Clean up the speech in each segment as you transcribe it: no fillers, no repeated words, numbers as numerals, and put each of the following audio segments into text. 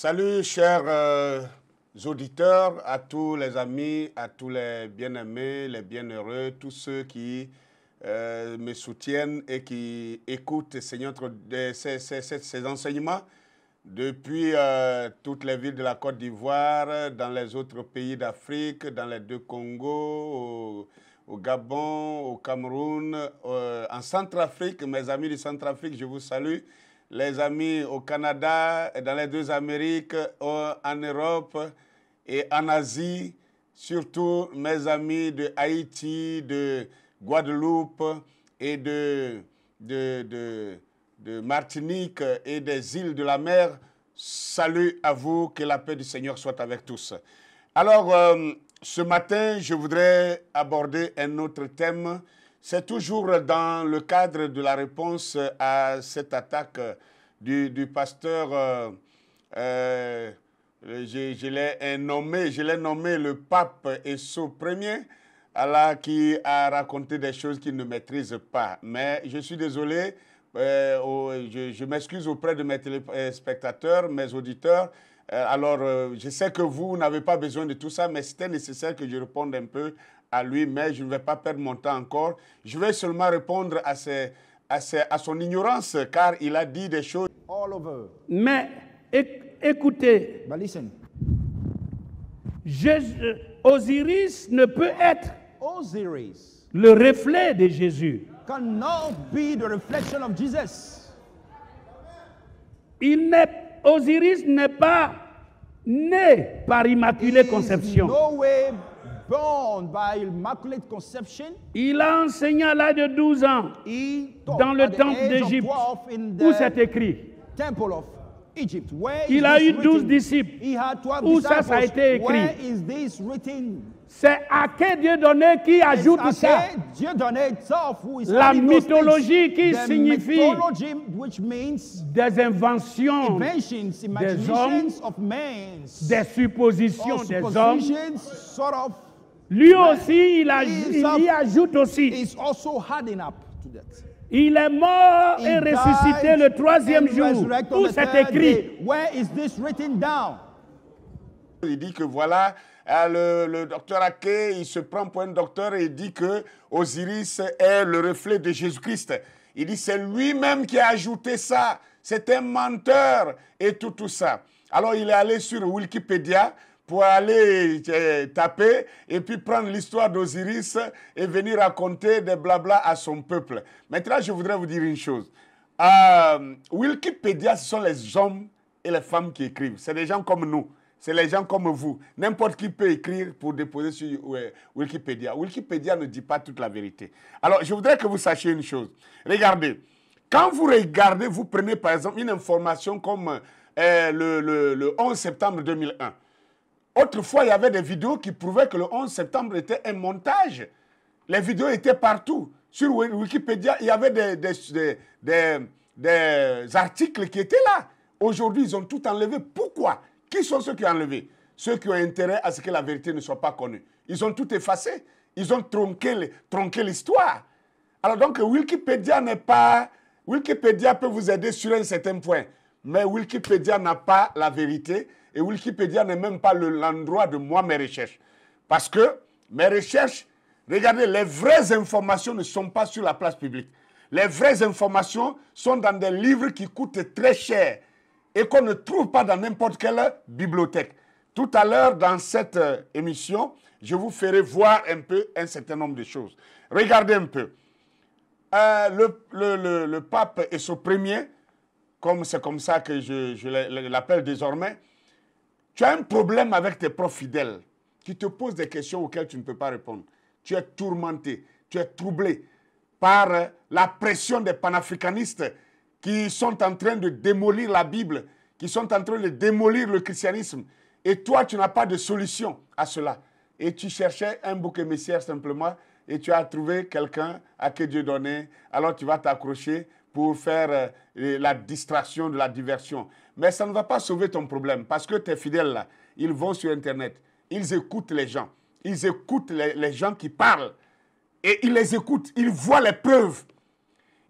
Salut chers auditeurs, à tous les amis, à tous les bien-aimés, les bienheureux, tous ceux qui me soutiennent et qui écoutent ces enseignements depuis toutes les villes de la Côte d'Ivoire, dans les autres pays d'Afrique, dans les deux Congos, au Gabon, au Cameroun, en Centrafrique. Mes amis du Centrafrique, je vous salue. Les amis au Canada, dans les deux Amériques, en Europe et en Asie, surtout mes amis de Haïti, de Guadeloupe et de Martinique et des îles de la mer. Salut à vous, que la paix du Seigneur soit avec tous. Alors, ce matin, je voudrais aborder un autre thème. C'est toujours dans le cadre de la réponse à cette attaque du pasteur, je l'ai nommé le pape Esso Ier, qui a raconté des choses qu'il ne maîtrise pas. Mais je suis désolé, je m'excuse auprès de mes téléspectateurs, mes auditeurs. Je sais que vous n'avez pas besoin de tout ça, mais c'était nécessaire que je réponde un peu à lui, mais je ne vais pas perdre mon temps encore. Je vais seulement répondre à son ignorance, car il a dit des choses. All over. Mais écoutez, But listen, Osiris ne peut être Osiris le reflet de Jésus. cannot be the reflection of Jesus. Osiris n'est pas né par Immaculée He is Conception. no way born by immaculate conception. Il a enseigné à l'âge de 12 ans He taught dans le at the temple age of d'Égypte 12 in où the c'est écrit. temple of Egypt. Where is Il a this eu 12 written? disciples. He had 12 Où ça disciples. a été écrit? Where is this written? C'est Aké Dieudonné qui ajoute It's ça. Ake Dieudonné itself who is La adding those mythologie qui things. The signifie mythology, which means des inventions, inventions, hommes, imaginations of men, des suppositions or des hommes. suppositions, sort of, Lui aussi, il himself y ajoute aussi. is also adding up to that. Il est mort He et ressuscité died le troisième and jour. resurrected on Où the c'est third écrit? day. Where is this written down? Il dit que voilà, le docteur Ake, il se prend pour un docteur et il dit que Osiris est le reflet de Jésus-Christ. Il dit c'est lui-même qui a ajouté ça. C'est un menteur et tout ça. Alors il est allé sur Wikipédia pour aller taper et puis prendre l'histoire d'Osiris et venir raconter des blabla à son peuple. Maintenant, je voudrais vous dire une chose. Wikipédia, ce sont les hommes et les femmes qui écrivent. C'est des gens comme nous. C'est les gens comme vous. N'importe qui peut écrire pour déposer sur Wikipédia. Wikipédia ne dit pas toute la vérité. Alors, je voudrais que vous sachiez une chose. Regardez. Quand vous regardez, vous prenez par exemple une information comme le 11 septembre 2001. Autrefois, il y avait des vidéos qui prouvaient que le 11 septembre était un montage. Les vidéos étaient partout. Sur Wikipédia, il y avait des articles qui étaient là. Aujourd'hui, ils ont tout enlevé. Pourquoi? Qui sont ceux qui ont enlevé? Ceux qui ont intérêt à ce que la vérité ne soit pas connue. Ils ont tout effacé. Ils ont tronqué l'histoire. Alors donc, Wikipédia n'est pas... Wikipédia peut vous aider sur un certain point. Mais Wikipédia n'a pas la vérité. Et Wikipédia n'est même pas l'endroit de mes recherches. Parce que mes recherches, regardez, les vraies informations ne sont pas sur la place publique. Les vraies informations sont dans des livres qui coûtent très cher et qu'on ne trouve pas dans n'importe quelle bibliothèque. Tout à l'heure, dans cette émission, je vous ferai voir un peu un certain nombre de choses. Regardez un peu. Le pape Esso Ier, c'est comme ça que je l'appelle désormais, tu as un problème avec tes profs fidèles qui te posent des questions auxquelles tu ne peux pas répondre. Tu es tourmenté, tu es troublé par la pression des panafricanistes qui sont en train de démolir la Bible, qui sont en train de démolir le christianisme. Et toi, tu n'as pas de solution à cela. Et tu cherchais un bouc émissaire simplement et tu as trouvé quelqu'un à qui Dieu donnait. Alors tu vas t'accrocher pour faire la distraction, de la diversion. Mais ça ne va pas sauver ton problème parce que tes fidèles là, ils vont sur Internet, ils écoutent les gens, ils écoutent les gens qui parlent et ils les écoutent, ils voient les preuves.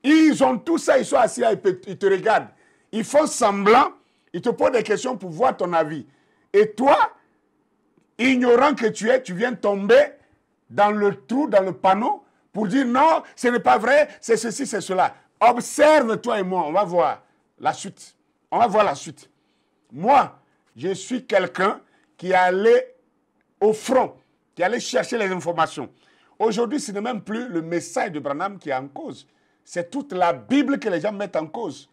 Ils ont tout ça, ils sont assis là, ils te regardent. Ils font semblant Il te pose des questions pour voir ton avis. Et toi, ignorant que tu es, tu viens tomber dans le trou, dans le panneau, pour dire non, ce n'est pas vrai, c'est ceci, c'est cela. Observe, toi et moi, on va voir la suite. On va voir la suite. Moi, je suis quelqu'un qui est allé au front, qui est allé chercher les informations. Aujourd'hui, ce n'est même plus le message de Branham qui est en cause. C'est toute la Bible que les gens mettent en cause.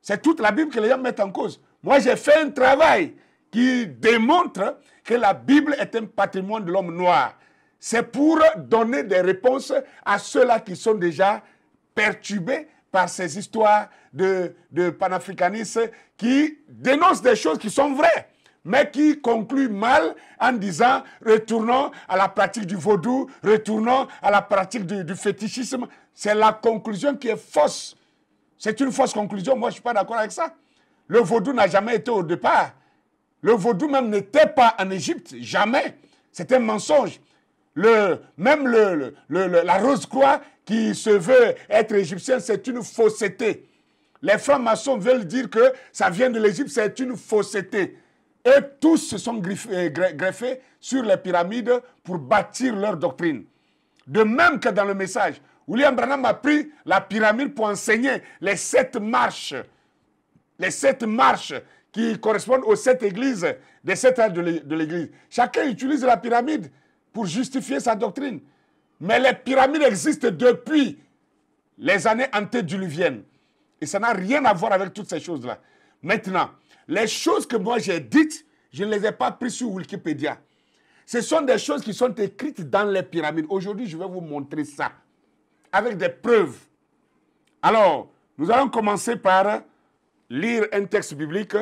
C'est toute la Bible que les gens mettent en cause. Moi, j'ai fait un travail qui démontre que la Bible est un patrimoine de l'homme noir. C'est pour donner des réponses à ceux-là qui sont déjà perturbés par ces histoires de panafricanistes qui dénoncent des choses qui sont vraies, mais qui concluent mal en disant « retournons à la pratique du vaudou, retournons à la pratique du fétichisme ». C'est la conclusion qui est fausse. C'est une fausse conclusion. Moi, je ne suis pas d'accord avec ça. Le vaudou n'a jamais été au départ. Le vaudou même n'était pas en Égypte. Jamais. C'est un mensonge. Même la Rose-Croix qui se veut être égyptienne, c'est une fausseté. Les francs-maçons veulent dire que ça vient de l'Égypte, c'est une fausseté. Et tous se sont greffés sur les pyramides pour bâtir leur doctrine. De même que dans le message, William Branham a pris la pyramide pour enseigner les 7 marches. Les 7 marches qui correspondent aux 7 églises, des 7 âges de l'Église. Chacun utilise la pyramide pour justifier sa doctrine. Mais les pyramides existent depuis les années antédiluviennes. Et ça n'a rien à voir avec toutes ces choses-là. Maintenant, les choses que moi j'ai dites, je ne les ai pas prises sur Wikipédia. Ce sont des choses qui sont écrites dans les pyramides. Aujourd'hui, je vais vous montrer ça, avec des preuves. Alors, nous allons commencer par lire un texte biblique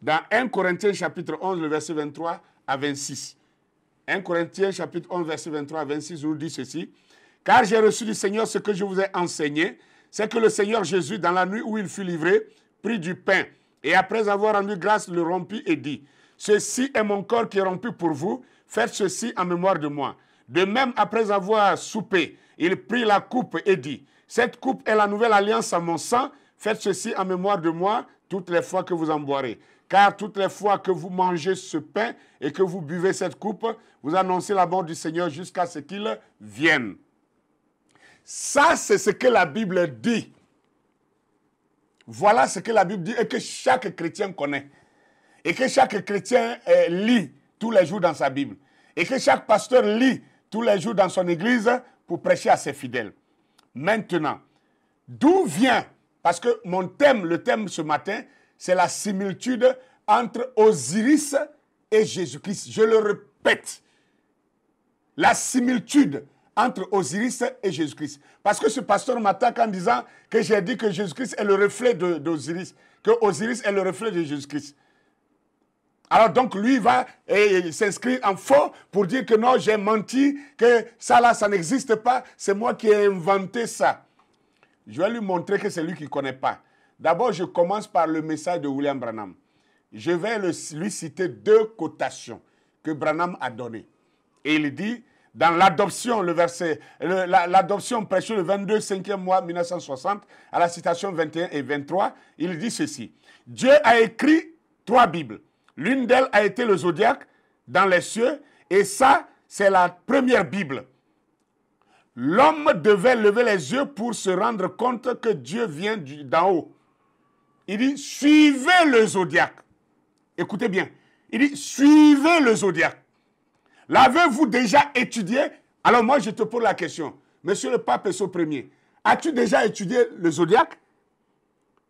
dans 1 Corinthiens chapitre 11, le verset 23 à 26. 1 Corinthiens chapitre 11, verset 23 à 26, nous dit ceci. « Car j'ai reçu du Seigneur ce que je vous ai enseigné, c'est que le Seigneur Jésus, dans la nuit où il fut livré, prit du pain, et après avoir rendu grâce, le rompit et dit, « Ceci est mon corps qui est rompu pour vous, faites ceci en mémoire de moi. » De même, après avoir soupé, il prit la coupe et dit, « Cette coupe est la nouvelle alliance à mon sang, faites ceci en mémoire de moi toutes les fois que vous en boirez. Car toutes les fois que vous mangez ce pain et que vous buvez cette coupe, vous annoncez la mort du Seigneur jusqu'à ce qu'il vienne. » Ça, c'est ce que la Bible dit. Voilà ce que la Bible dit et que chaque chrétien connaît. Et que chaque chrétien lit tous les jours dans sa Bible. Et que chaque pasteur lit tous les jours dans son église pour prêcher à ses fidèles. Maintenant, d'où vient, parce que mon thème, le thème ce matin, c'est la similitude entre Osiris et Jésus-Christ. Je le répète. La similitude entre Osiris et Jésus-Christ. Parce que ce pasteur m'attaque en disant que j'ai dit que Jésus-Christ est le reflet d'Osiris, que Osiris est le reflet de Jésus-Christ. Alors donc lui va s'inscrire en faux pour dire que non, j'ai menti, que ça là, ça n'existe pas, c'est moi qui ai inventé ça. Je vais lui montrer que c'est lui qui ne connaît pas. D'abord, je commence par le message de William Branham. Je vais lui citer 2 quotations que Branham a données. Et il dit, dans l'adoption, l'adoption prêchée le 22 5e mois 1960, à la citation 21 et 23, il dit ceci. Dieu a écrit 3 Bibles. L'une d'elles a été le zodiaque dans les cieux, et ça, c'est la première Bible. L'homme devait lever les yeux pour se rendre compte que Dieu vient d'en haut. Il dit, suivez le zodiaque. Écoutez bien. Il dit, suivez le zodiaque. L'avez-vous déjà étudié? Alors moi, je te pose la question. Monsieur le pape Pio Ier, as-tu déjà étudié le zodiaque?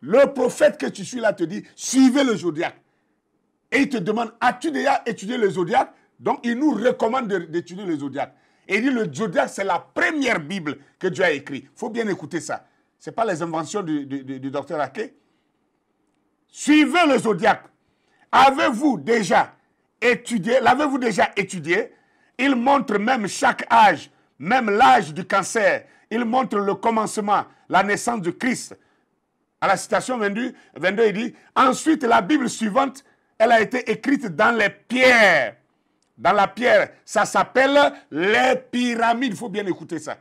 Le prophète que tu suis là te dit, suivez le zodiaque. Et il te demande, as-tu déjà étudié le zodiaque? Donc, il nous recommande d'étudier le zodiaque. Et il dit, le zodiaque, c'est la première Bible que Dieu a écrite. Il faut bien écouter ça. Ce n'est pas les inventions du docteur Ake. Suivez le zodiaque. Avez-vous déjà étudié? L'avez-vous déjà étudié? Il montre même chaque âge, même l'âge du cancer. Il montre le commencement, la naissance de Christ. À la citation 22, il dit, ensuite, la Bible suivante, elle a été écrite dans les pierres. Dans la pierre, ça s'appelle les pyramides. Il faut bien écouter ça.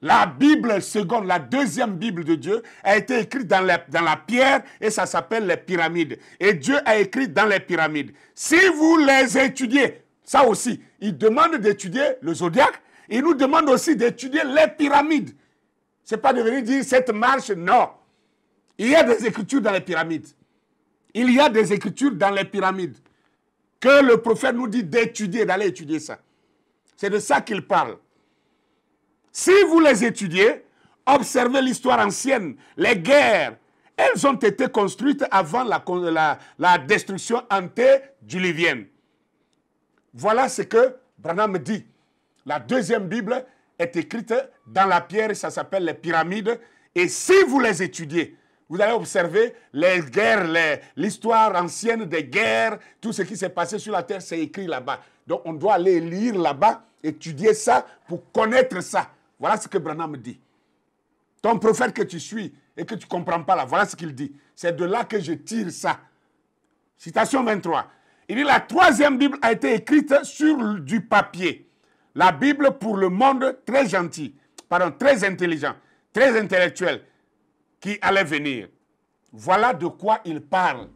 La Bible seconde, la deuxième Bible de Dieu, a été écrite dans la pierre et ça s'appelle les pyramides. Et Dieu a écrit dans les pyramides. Si vous les étudiez, ça aussi, il demande d'étudier le zodiaque, il nous demande aussi d'étudier les pyramides. Ce n'est pas de venir dire cette marche, non. Il y a des écritures dans les pyramides. Il y a des écritures dans les pyramides que le prophète nous dit d'étudier, d'aller étudier ça. C'est de ça qu'il parle. Si vous les étudiez, observez l'histoire ancienne, les guerres, elles ont été construites avant la destruction antédiluvienne. Voilà ce que Branham dit. La deuxième Bible est écrite dans la pierre et ça s'appelle les pyramides. Et si vous les étudiez, vous allez observer les guerres, l'histoire ancienne des guerres, tout ce qui s'est passé sur la terre, c'est écrit là-bas. Donc on doit aller lire là-bas, étudier ça pour connaître ça. Voilà ce que Branham dit. Ton prophète que tu suis et que tu ne comprends pas là, voilà ce qu'il dit. C'est de là que je tire ça. Citation 23. Il dit la troisième Bible a été écrite sur du papier. La Bible pour le monde très gentil, très intelligent, très intellectuel, qui allait venir. Voilà de quoi il parle.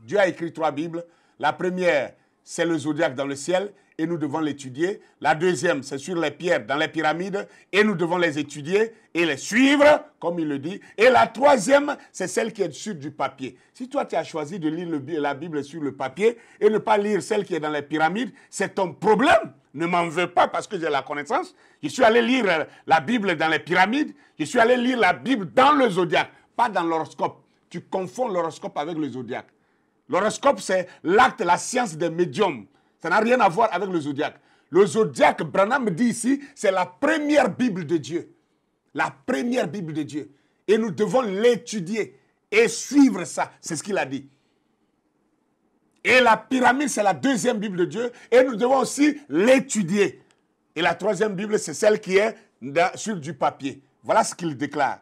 Dieu a écrit 3 Bibles. La première, c'est le zodiaque dans le ciel et nous devons l'étudier. La deuxième, c'est sur les pierres dans les pyramides et nous devons les étudier et les suivre, comme il le dit. Et la troisième, c'est celle qui est sur du papier. Si toi, tu as choisi de lire la Bible sur le papier et ne pas lire celle qui est dans les pyramides, c'est ton problème. Ne m'en veux pas parce que j'ai la connaissance. Je suis allé lire la Bible dans les pyramides. Je suis allé lire la Bible dans le zodiaque, pas dans l'horoscope. Tu confonds l'horoscope avec le zodiaque. L'horoscope, c'est l'acte, la science des médiums. Ça n'a rien à voir avec le zodiaque. Le zodiaque, Branham dit ici, c'est la première Bible de Dieu. La première Bible de Dieu. Et nous devons l'étudier et suivre ça. C'est ce qu'il a dit. Et la pyramide, c'est la deuxième Bible de Dieu. Et nous devons aussi l'étudier. Et la troisième Bible, c'est celle qui est sur du papier. Voilà ce qu'il déclare.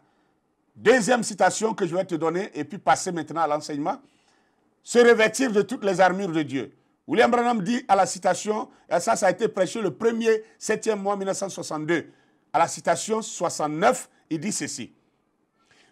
Deuxième citation que je vais te donner, et puis passer maintenant à l'enseignement. Se revêtir de toutes les armures de Dieu. William Branham dit à la citation, et ça a été prêché le 1er 7e mois 1962. À la citation 69, il dit ceci.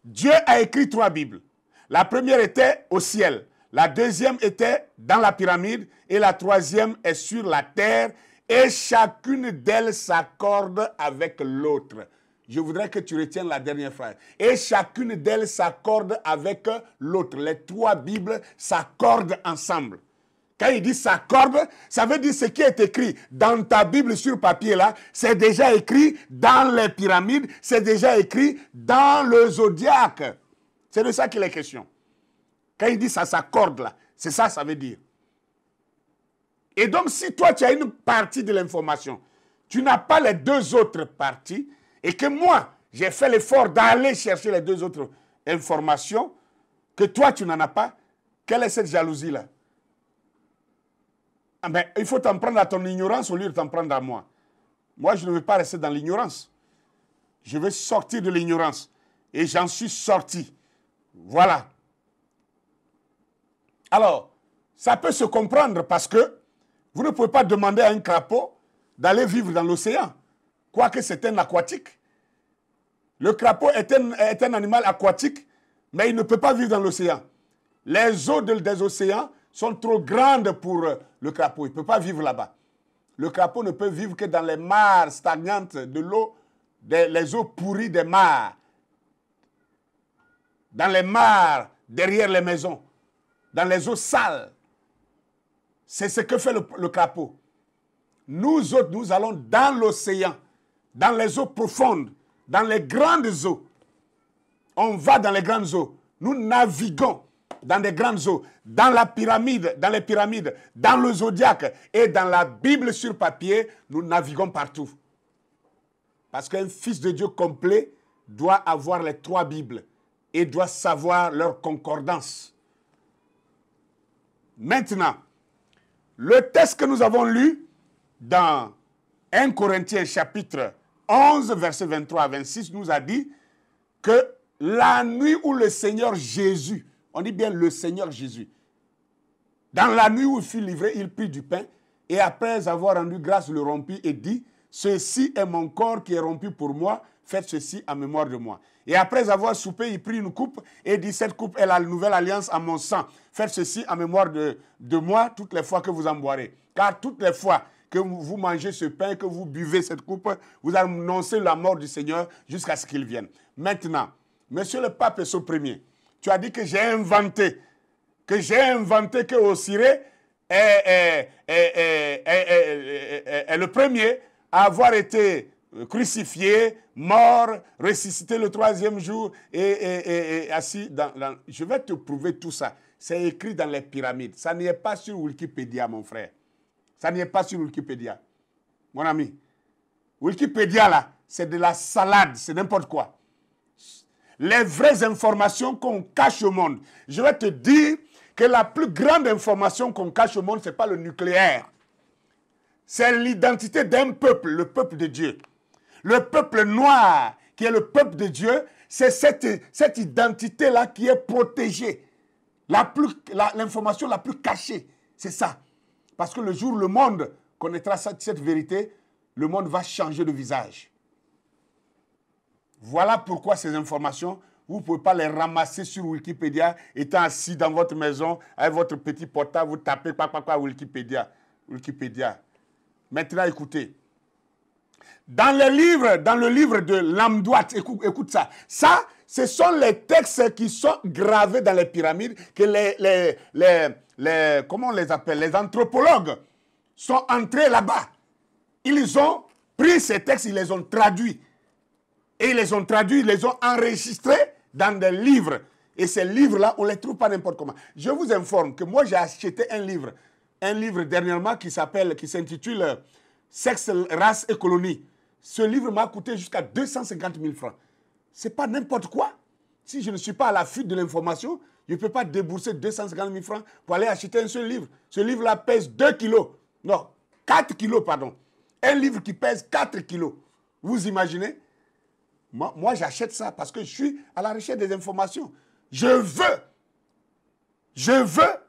Dieu a écrit 3 Bibles. La première était au ciel. La deuxième était dans la pyramide. Et la troisième est sur la terre. Et chacune d'elles s'accorde avec l'autre. Je voudrais que tu retiennes la dernière phrase. Et chacune d'elles s'accorde avec l'autre. Les 3 Bibles s'accordent ensemble. Quand il dit s'accorde, ça veut dire ce qui est écrit dans ta Bible sur papier là, c'est déjà écrit dans les pyramides, c'est déjà écrit dans le zodiaque. C'est de ça qu'il est question. Quand il dit ça s'accorde là, c'est ça, ça veut dire. Et donc si toi tu as une partie de l'information, tu n'as pas les 2 autres parties, et que moi j'ai fait l'effort d'aller chercher les 2 autres informations, que toi tu n'en as pas, quelle est cette jalousie là? Ah ben, il faut t'en prendre à ton ignorance au lieu de t'en prendre à moi. Moi, je ne veux pas rester dans l'ignorance. Je veux sortir de l'ignorance. Et j'en suis sorti. Voilà. Alors, ça peut se comprendre parce que vous ne pouvez pas demander à un crapaud d'aller vivre dans l'océan, quoique c'est un aquatique. Le crapaud est un animal aquatique, mais il ne peut pas vivre dans l'océan. Les eaux des océans sont trop grandes pour le crapaud. Il ne peut pas vivre là-bas. Le crapaud ne peut vivre que dans les mares stagnantes de l'eau, les eaux pourries des mares. Dans les mares, derrière les maisons. Dans les eaux sales. C'est ce que fait le crapaud. Nous autres, nous allons dans l'océan, dans les eaux profondes, dans les grandes eaux. On va dans les grandes eaux. Nous naviguons dans des grandes eaux, dans les pyramides, dans le zodiaque et dans la Bible sur papier, nous naviguons partout. Parce qu'un fils de Dieu complet doit avoir les 3 Bibles et doit savoir leur concordance. Maintenant, le texte que nous avons lu dans 1 Corinthiens chapitre 11, versets 23 à 26, nous a dit que la nuit où le Seigneur Jésus, on dit bien le Seigneur Jésus. Dans la nuit où il fut livré, il prit du pain et après avoir rendu grâce, le rompit et dit, ceci est mon corps qui est rompu pour moi, faites ceci en mémoire de moi. Et après avoir soupé, il prit une coupe et dit, cette coupe est la nouvelle alliance à mon sang. Faites ceci en mémoire de moi toutes les fois que vous en boirez. Car toutes les fois que vous mangez ce pain, que vous buvez cette coupe, vous annoncez la mort du Seigneur jusqu'à ce qu'il vienne. Maintenant, monsieur le pape Pio Ier, tu as dit que j'ai inventé que Osiré est le premier à avoir été crucifié, mort, ressuscité le troisième jour et assis dans... Je vais te prouver tout ça. C'est écrit dans les pyramides. Ça n'est pas sur Wikipédia, mon frère. Ça n'est pas sur Wikipédia. Mon ami, Wikipédia, là, c'est de la salade, c'est n'importe quoi. Les vraies informations qu'on cache au monde. Je vais te dire que la plus grande information qu'on cache au monde, ce n'est pas le nucléaire. C'est l'identité d'un peuple, le peuple de Dieu. Le peuple noir, qui est le peuple de Dieu, c'est cette identité-là qui est protégée. L'information la plus cachée, c'est ça. Parce que le jour où le monde connaîtra cette vérité, le monde va changer de visage. Voilà pourquoi ces informations, vous ne pouvez pas les ramasser sur Wikipédia, étant assis dans votre maison, avec votre petit portable, vous tapez Wikipédia. Maintenant, écoutez. Dans le livre de Lamdouat, écoute ça. Ça, ce sont les textes qui sont gravés dans les pyramides, que comment on les appelle, les anthropologues sont entrés là-bas. Ils ont pris ces textes, ils les ont traduits. Et ils les ont traduits, ils les ont enregistrés dans des livres. Et ces livres-là, on ne les trouve pas n'importe comment. Je vous informe que moi, j'ai acheté un livre dernièrement qui s'intitule Sexe, race et colonie. Ce livre m'a coûté jusqu'à 250 000 francs. Ce n'est pas n'importe quoi. Si je ne suis pas à la fuite de l'information, je ne peux pas débourser 250 000 francs pour aller acheter un seul livre. Ce livre-là pèse 2 kilos. Non, 4 kilos, pardon. Un livre qui pèse 4 kilos. Vous imaginez? Moi, j'achète ça parce que je suis à la recherche des informations. Je veux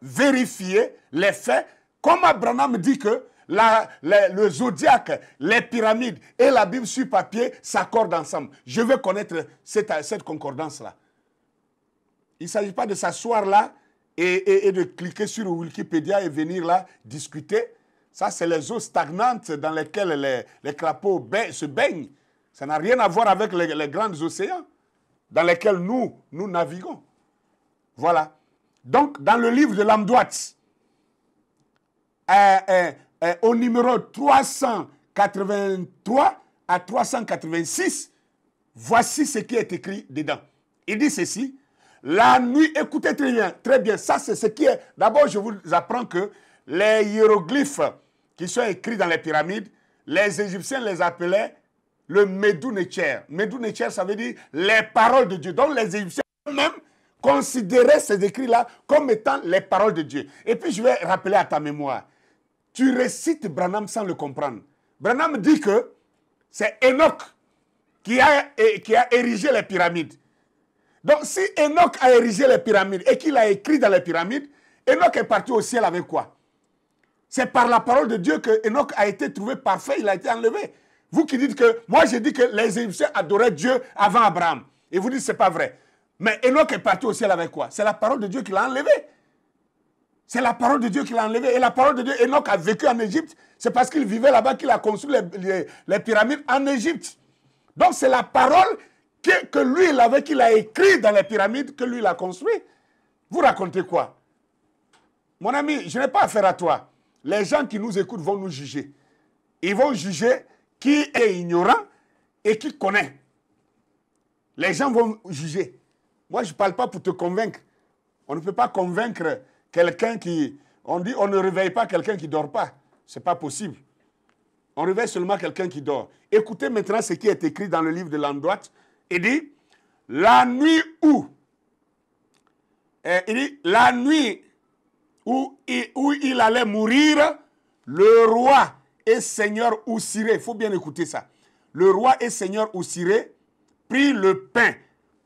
vérifier les faits. Comme Abraham dit que le zodiaque, les pyramides et la Bible sur papier s'accordent ensemble. Je veux connaître cette concordance-là. Il ne s'agit pas de s'asseoir là et de cliquer sur Wikipédia et venir là discuter. Ça, c'est les eaux stagnantes dans lesquelles les crapauds se baignent. Ça n'a rien à voir avec les grands océans dans lesquels nous naviguons. Voilà. Donc, dans le livre de Lamdouat, au numéro 383 à 386, voici ce qui est écrit dedans. Il dit ceci. La nuit, écoutez très bien, ça c'est ce qui est... D'abord, je vous apprends que les hiéroglyphes qui sont écrits dans les pyramides, les Égyptiens les appelaient le Medou Necher. Medou Necher, ça veut dire les paroles de Dieu. Donc les Égyptiens eux-mêmes considéraient ces écrits-là comme étant les paroles de Dieu. Et puis je vais rappeler à ta mémoire. Tu récites Branham sans le comprendre. Branham dit que c'est Enoch qui a érigé les pyramides. Donc si Enoch a érigé les pyramides et qu'il a écrit dans les pyramides, Enoch est parti au ciel avec quoi? C'est par la parole de Dieu que Enoch a été trouvé parfait, il a été enlevé. Vous qui dites que, moi j'ai dit que les Égyptiens adoraient Dieu avant Abraham. Et vous dites que ce n'est pas vrai. Mais Enoch est parti au ciel avec quoi? C'est la parole de Dieu qui l'a enlevé. C'est la parole de Dieu qui l'a enlevé. Et la parole de Dieu, Enoch a vécu en Égypte. C'est parce qu'il vivait là-bas qu'il a construit les pyramides en Égypte. Donc c'est la parole que lui il avait, qu'il a écrit dans les pyramides, que lui il a construit. Vous racontez quoi? Mon ami, je n'ai pas affaire à toi. Les gens qui nous écoutent vont nous juger. Ils vont juger qui est ignorant et qui connaît. Les gens vont juger. Moi, je ne parle pas pour te convaincre. On ne peut pas convaincre quelqu'un qui... On dit on ne réveille pas quelqu'un qui ne dort pas. Ce n'est pas possible. On réveille seulement quelqu'un qui dort. Écoutez maintenant ce qui est écrit dans le livre de Lamdouat. Il dit, la nuit où il allait mourir, le roi et seigneur Osiré, il faut bien écouter ça. Le roi et seigneur Osiré prit le pain,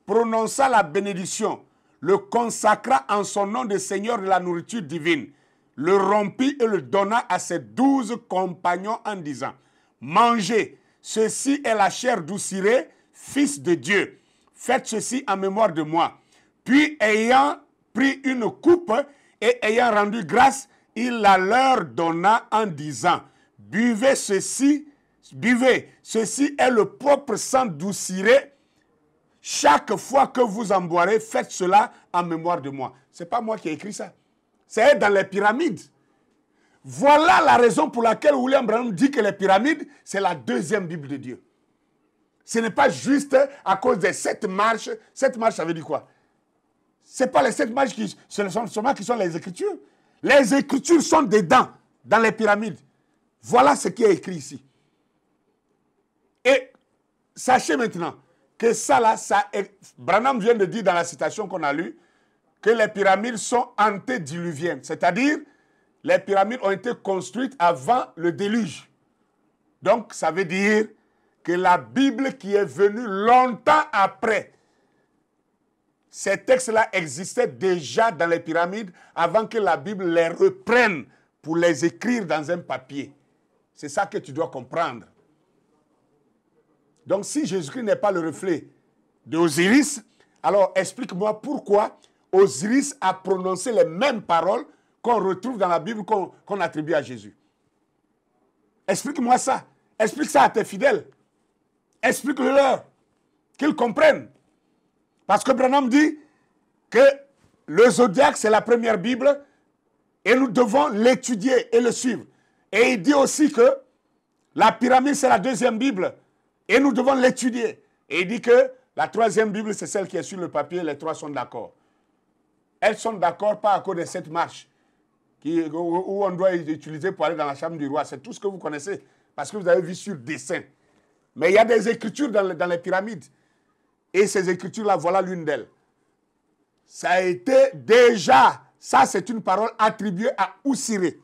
prononça la bénédiction, le consacra en son nom de seigneur de la nourriture divine, le rompit et le donna à ses 12 compagnons en disant, mangez. Ceci est la chair d'Oussiré, fils de Dieu. Faites ceci en mémoire de moi. Puis, ayant pris une coupe et ayant rendu grâce, il la leur donna en disant, buvez ceci, buvez. Ceci est le propre sang d'Oussiré. Chaque fois que vous en boirez, faites cela en mémoire de moi. Ce n'est pas moi qui ai écrit ça. C'est dans les pyramides. Voilà la raison pour laquelle William Branham dit que les pyramides, c'est la deuxième Bible de Dieu. Ce n'est pas juste à cause des 7 marches. 7 marches, ça veut dire quoi? Ce n'est pas les 7 marches qui sont les Écritures. Les Écritures sont dedans, dans les pyramides. Voilà ce qui est écrit ici. Et sachez maintenant que ça là, Branham vient de dire dans la citation qu'on a lue, que les pyramides sont antédiluviennes. C'est-à-dire, les pyramides ont été construites avant le déluge. Donc, ça veut dire que la Bible qui est venue longtemps après, ces textes-là existaient déjà dans les pyramides avant que la Bible les reprenne pour les écrire dans un papier. C'est ça que tu dois comprendre. Donc, si Jésus-Christ n'est pas le reflet d'Osiris, alors explique-moi pourquoi Osiris a prononcé les mêmes paroles qu'on retrouve dans la Bible qu'on attribue à Jésus. Explique-moi ça. Explique ça à tes fidèles. Explique-le-leur. Qu'ils comprennent. Parce que Branham dit que le zodiaque, c'est la première Bible et nous devons l'étudier et le suivre. Et il dit aussi que la pyramide, c'est la deuxième Bible et nous devons l'étudier. Et il dit que la troisième Bible, c'est celle qui est sur le papier, les 3 sont d'accord. Elles sont d'accord pas à cause de cette marche où on doit utiliser pour aller dans la chambre du roi. C'est tout ce que vous connaissez parce que vous avez vu sur dessin. Mais il y a des écritures dans les pyramides. Et ces écritures-là, voilà l'une d'elles. Ça a été déjà, ça c'est une parole attribuée à Oussiré.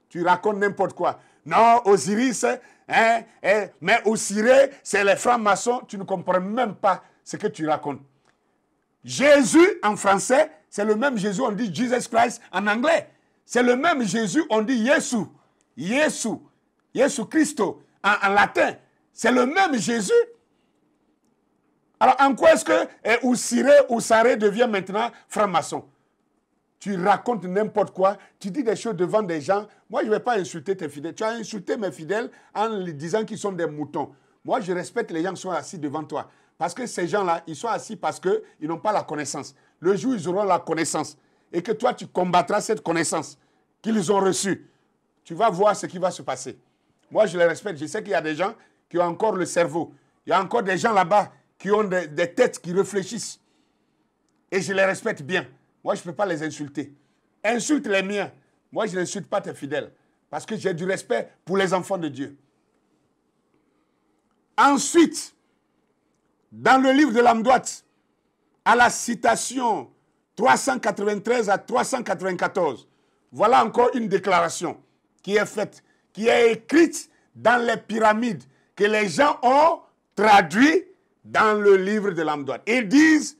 Tu racontes n'importe quoi. Non, Osiris, mais Oussiré, c'est les francs-maçons. Tu ne comprends même pas ce que tu racontes. Jésus, en français, c'est le même Jésus, on dit Jesus Christ en anglais. C'est le même Jésus, on dit Jésus Christo en latin. C'est le même Jésus. Alors, en quoi est-ce que Oussiré devient maintenant franc-maçon? Tu racontes n'importe quoi, tu dis des choses devant des gens. Moi, je ne vais pas insulter tes fidèles. Tu as insulté mes fidèles en leur disant qu'ils sont des moutons. Moi, je respecte les gens qui sont assis devant toi. Parce que ces gens-là, ils sont assis parce qu'ils n'ont pas la connaissance. Le jour où ils auront la connaissance, et que toi, tu combattras cette connaissance qu'ils ont reçue, tu vas voir ce qui va se passer. Moi, je les respecte. Je sais qu'il y a des gens qui ont encore le cerveau. Il y a encore des gens là-bas qui ont des têtes qui réfléchissent. Et je les respecte bien. Moi, je ne peux pas les insulter. Insulte les miens. Moi, je n'insulte pas tes fidèles. Parce que j'ai du respect pour les enfants de Dieu. Ensuite, dans le livre de l'Amdoite, à la citation 393 à 394, voilà encore une déclaration qui est faite, qui est écrite dans les pyramides, que les gens ont traduit dans le livre de l'Amdoite. Ils disent,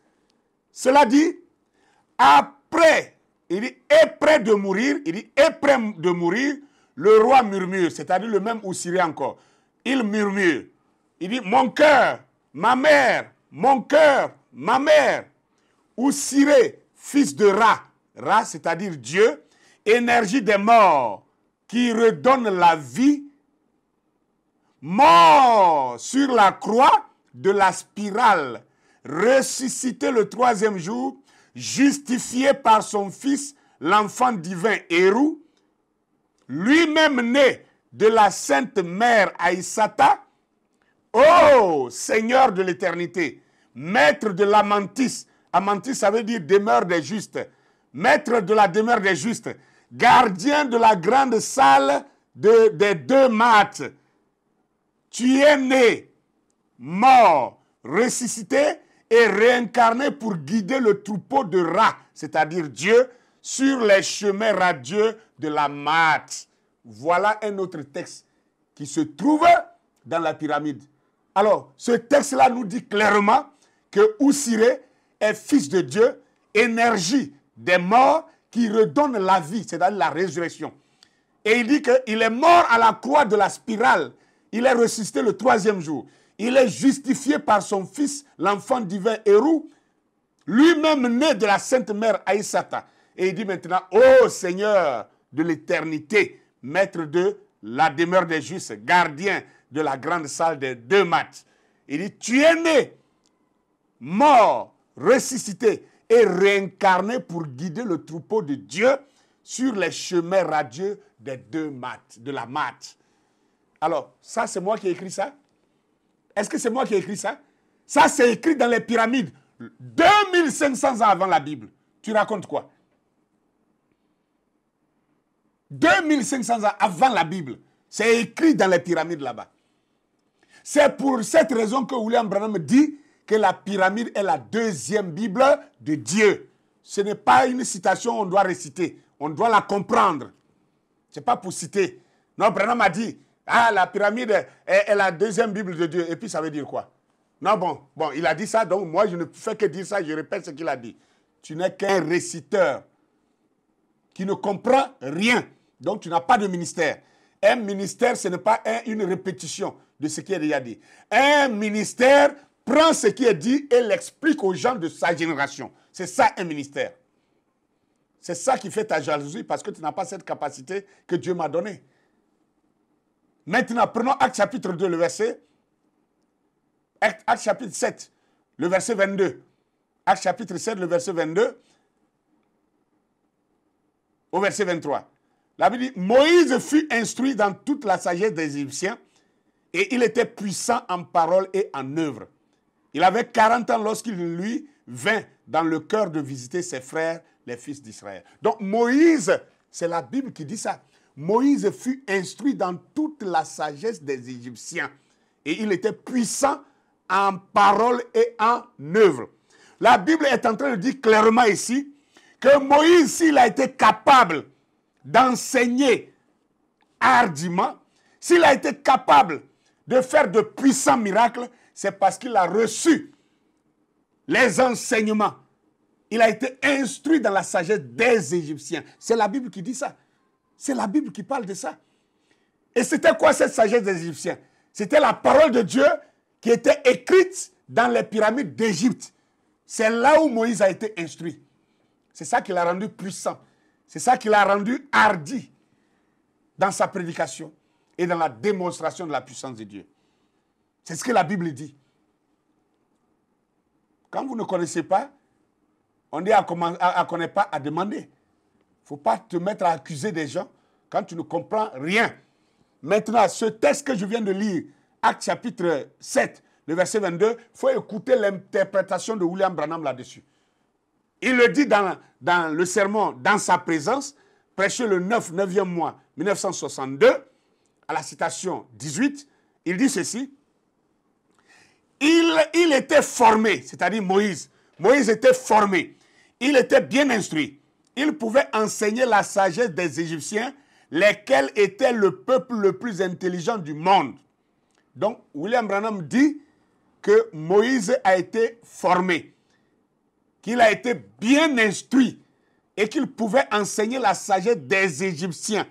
cela dit, après, il dit, est près de mourir, il dit, est près de mourir, le roi murmure, c'est-à-dire le même Oussiré encore. Il murmure, il dit, mon cœur, ma mère, mon cœur, ma mère, Oussiré, fils de Ra, Ra, c'est-à-dire Dieu, énergie des morts, qui redonne la vie, mort sur la croix de la spirale, ressuscité le 3e jour, justifié par son fils, l'enfant divin Hérou, lui-même né de la sainte mère Aïssata, ô Seigneur de l'éternité, maître de l'Amantis, Amantis ça veut dire demeure des justes, maître de la demeure des justes, gardien de la grande salle des 2 mates, tu es né, mort, ressuscité et réincarné pour guider le troupeau de Ra, c'est-à-dire Dieu, sur les chemins radieux de la Mate. Voilà un autre texte qui se trouve dans la pyramide. Alors, ce texte-là nous dit clairement que Oussiré est fils de Dieu, énergie des morts qui redonne la vie, c'est-à-dire la résurrection. Et il dit qu'il est mort à la croix de la spirale Il est ressuscité le troisième jour. Il est justifié par son Fils, l'enfant divin Hérou, lui-même né de la Sainte Mère Aïssata. Et il dit maintenant, ô Seigneur de l'éternité, maître de la demeure des justes, gardien de la grande salle des deux maths. Il dit, tu es né, mort, ressuscité et réincarné pour guider le troupeau de Dieu sur les chemins radieux des deux maths, de la maths. Alors, ça c'est moi qui ai écrit ça? Est-ce que c'est moi qui ai écrit ça? Ça c'est écrit dans les pyramides, 2500 ans avant la Bible. Tu racontes quoi? 2500 ans avant la Bible. C'est écrit dans les pyramides là-bas. C'est pour cette raison que William Branham dit que la pyramide est la deuxième Bible de Dieu. Ce n'est pas une citation on doit réciter. On doit la comprendre. Ce n'est pas pour citer. Non, Branham a dit, ah, la pyramide est la deuxième Bible de Dieu. Et puis ça veut dire quoi? Non, bon, il a dit ça, donc moi je ne fais que dire ça, je répète ce qu'il a dit. Tu n'es qu'un réciteur qui ne comprend rien. Donc tu n'as pas de ministère. Un ministère, ce n'est pas une répétition de ce qui est déjà dit. Un ministère prend ce qui est dit et l'explique aux gens de sa génération. C'est ça un ministère. C'est ça qui fait ta jalousie parce que tu n'as pas cette capacité que Dieu m'a donnée. Maintenant, prenons Actes chapitre 2, le verset. Actes chapitre 7, le verset 22. Actes chapitre 7, le verset 22 au verset 23. La Bible dit, Moïse fut instruit dans toute la sagesse des Égyptiens et il était puissant en parole et en œuvre. Il avait 40 ans lorsqu'il lui vint dans le cœur de visiter ses frères, les fils d'Israël. Donc Moïse, c'est la Bible qui dit ça. Moïse fut instruit dans toute la sagesse des Égyptiens et il était puissant en parole et en œuvre. La Bible est en train de dire clairement ici que Moïse, s'il a été capable d'enseigner hardiment, s'il a été capable de faire de puissants miracles, c'est parce qu'il a reçu les enseignements. Il a été instruit dans la sagesse des Égyptiens. C'est la Bible qui dit ça. C'est la Bible qui parle de ça. Et c'était quoi cette sagesse des Égyptiens? C'était la parole de Dieu qui était écrite dans les pyramides d'Égypte. C'est là où Moïse a été instruit. C'est ça qui l'a rendu puissant. C'est ça qui l'a rendu hardi dans sa prédication et dans la démonstration de la puissance de Dieu. C'est ce que la Bible dit. Quand vous ne connaissez pas, on dit à connaître pas, à demander. Il ne faut pas te mettre à accuser des gens quand tu ne comprends rien. Maintenant, ce texte que je viens de lire, Actes chapitre 7, le verset 22, il faut écouter l'interprétation de William Branham là-dessus. Il le dit dans le sermon, dans sa présence, prêché le 9e mois 1962, à la citation 18, il dit ceci. Il était formé, c'est-à-dire Moïse. Moïse était formé. Il était bien instruit. Il pouvait enseigner la sagesse des Égyptiens, lesquels étaient le peuple le plus intelligent du monde. Donc, William Branham dit que Moïse a été formé, qu'il a été bien instruit et qu'il pouvait enseigner la sagesse des Égyptiens.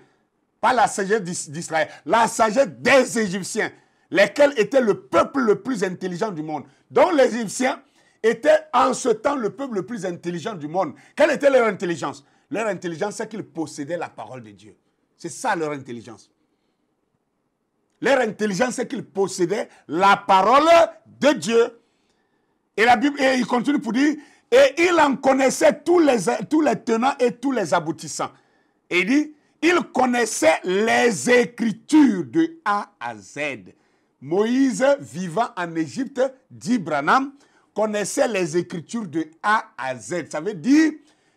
Pas la sagesse d'Israël, la sagesse des Égyptiens, lesquels étaient le peuple le plus intelligent du monde. Donc les Égyptiens étaient en ce temps le peuple le plus intelligent du monde. Quelle était leur intelligence? Leur intelligence, c'est qu'ils possédaient la parole de Dieu. C'est ça leur intelligence. Leur intelligence, c'est qu'ils possédaient la parole de Dieu. Et la Bible, et il continue pour dire, et il en connaissait tous les tenants et tous les aboutissants. Et il dit, il connaissait les Écritures de A à Z. Moïse, vivant en Égypte, dit Branham, connaissait les Écritures de A à Z. Ça veut dire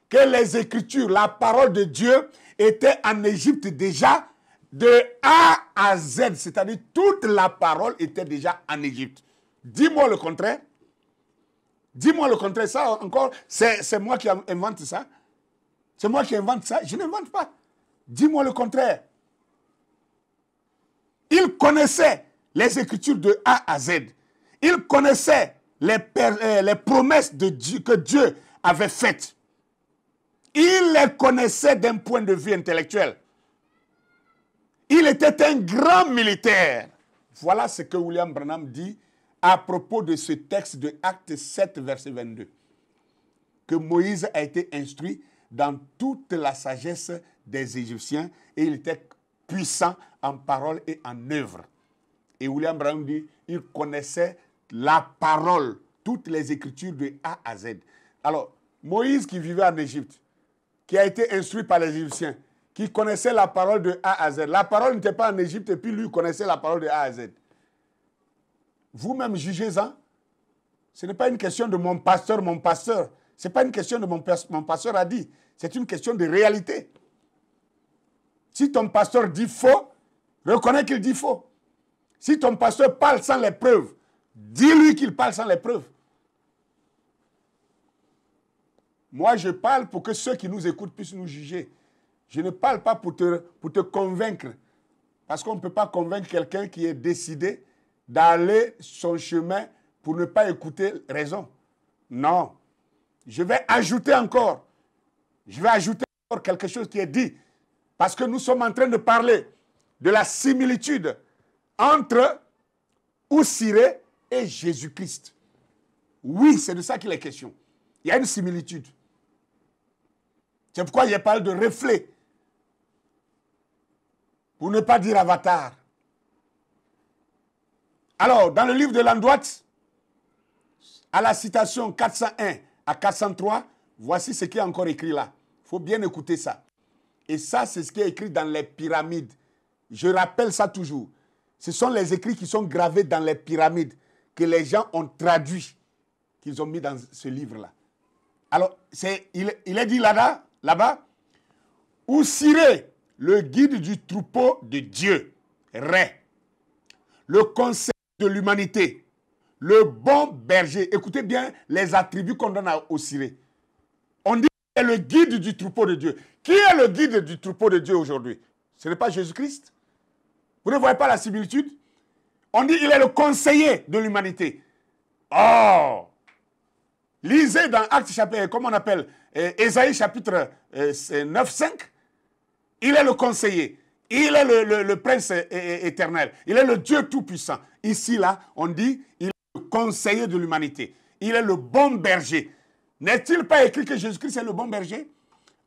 que les Écritures, la parole de Dieu, était en Égypte déjà de A à Z. C'est-à-dire toute la parole était déjà en Égypte. Dis-moi le contraire. Dis-moi le contraire. Ça encore, c'est moi qui invente ça. C'est moi qui invente ça. Je n'invente pas. Dis-moi le contraire. Il connaissait les Écritures de A à Z. Il connaissait les promesses de Dieu, que Dieu avait faites. Il les connaissait d'un point de vue intellectuel. Il était un grand militaire Voilà ce que William Branham dit à propos de ce texte de Actes 7, verset 22. Que Moïse a été instruit dans toute la sagesse des Égyptiens et il était puissant en parole et en œuvre. Et William Branham dit, il connaissait la parole, toutes les écritures de A à Z. Alors, Moïse qui vivait en Égypte, qui a été instruit par les Égyptiens, qui connaissait la parole de A à Z. La parole n'était pas en Égypte et puis lui connaissait la parole de A à Z. Vous-même jugez-en. Ce n'est pas une question de mon pasteur. Ce n'est pas une question de mon pasteur a dit. C'est une question de réalité. Si ton pasteur dit faux, reconnais qu'il dit faux. Si ton pasteur parle sans les preuves, dis-lui qu'il parle sans les preuves. Moi, je parle pour que ceux qui nous écoutent puissent nous juger. Je ne parle pas pour te convaincre. Parce qu'on ne peut pas convaincre quelqu'un qui est décidé d'aller son chemin pour ne pas écouter raison. Non. Je vais ajouter encore. Je vais ajouter encore quelque chose qui est dit. Parce que nous sommes en train de parler de la similitude entre Oussiré et Jésus-Christ. Oui, c'est de ça qu'il est question. Il y a une similitude. C'est pourquoi il parle de reflet. Pour ne pas dire avatar. Alors, dans le livre de Landwat, à la citation 401 à 403, voici ce qui est encore écrit là. Il faut bien écouter ça. Et ça, c'est ce qui est écrit dans les pyramides. Je rappelle ça toujours. Ce sont les écrits qui sont gravés dans les pyramides, que les gens ont traduits, qu'ils ont mis dans ce livre-là. Alors, il est dit là-bas, Oussiré, le guide du troupeau de Dieu, Ré, le conseil de l'humanité, le bon berger. Écoutez bien les attributs qu'on donne à Oussiré. On dit qu'il est le guide du troupeau de Dieu. Qui est le guide du troupeau de Dieu aujourd'hui? Ce n'est pas Jésus-Christ? Vous ne voyez pas la similitude? On dit qu'il est le conseiller de l'humanité. Oh! Lisez dans Actes chapitre, comment on appelle, Ésaïe chapitre 9, 5. Il est le conseiller. Il est le prince éternel. Il est le Dieu tout-puissant. Ici, là, on dit, il est le conseiller de l'humanité. Il est le bon berger. N'est-il pas écrit que Jésus-Christ est le bon berger?